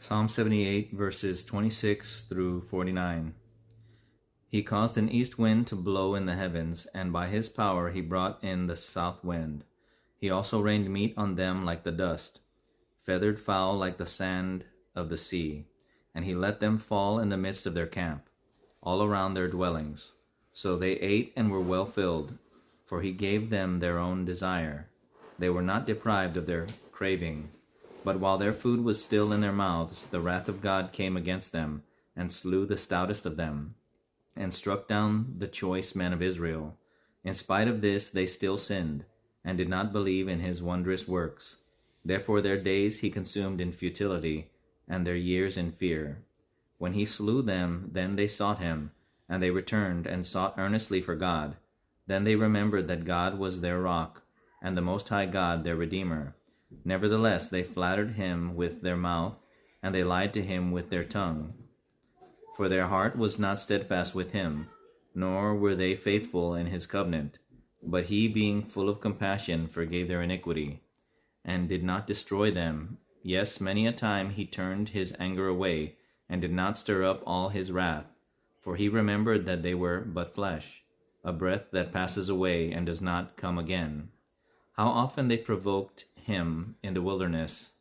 Psalm 78, verses 26 through 49. He caused an east wind to blow in the heavens, and by his power he brought in the south wind. He also rained meat on them like the dust, feathered fowl like the sand of the sea. And he let them fall in the midst of their camp, all around their dwellings. So they ate and were well filled, for he gave them their own desire. They were not deprived of their craving. But while their food was still in their mouths, the wrath of God came against them, and slew the stoutest of them, and struck down the choice men of Israel. In spite of this they still sinned, and did not believe in his wondrous works. Therefore their days he consumed in futility, and their years in fear. When he slew them, then they sought him, and they returned and sought earnestly for God. Then they remembered that God was their rock, and the Most High God their Redeemer. Nevertheless they flattered him with their mouth, and they lied to him with their tongue. For their heart was not steadfast with him, nor were they faithful in his covenant. But he, being full of compassion, forgave their iniquity, and did not destroy them. Yes, many a time he turned his anger away, and did not stir up all his wrath. For he remembered that they were but flesh, a breath that passes away and does not come again. How often they provoked him in the wilderness,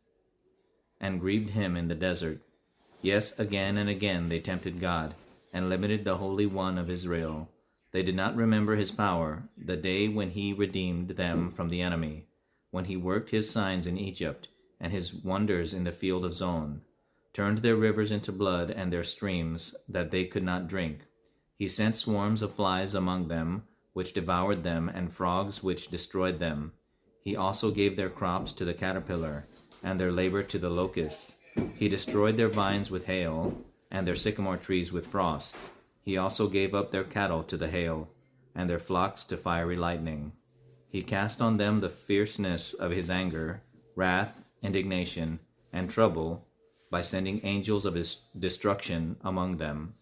and grieved him in the desert. Yes, again and again they tempted God, and limited the Holy One of Israel. They did not remember his power, the day when he redeemed them from the enemy, when he worked his signs in Egypt, and his wonders in the field of Zon, turned their rivers into blood, and their streams that they could not drink. He sent swarms of flies among them, which devoured them, and frogs which destroyed them. He also gave their crops to the caterpillar, and their labor to the locust. He destroyed their vines with hail, and their sycamore trees with frost. He also gave up their cattle to the hail, and their flocks to fiery lightning. He cast on them the fierceness of his anger, wrath, indignation, and trouble, by sending angels of his destruction among them.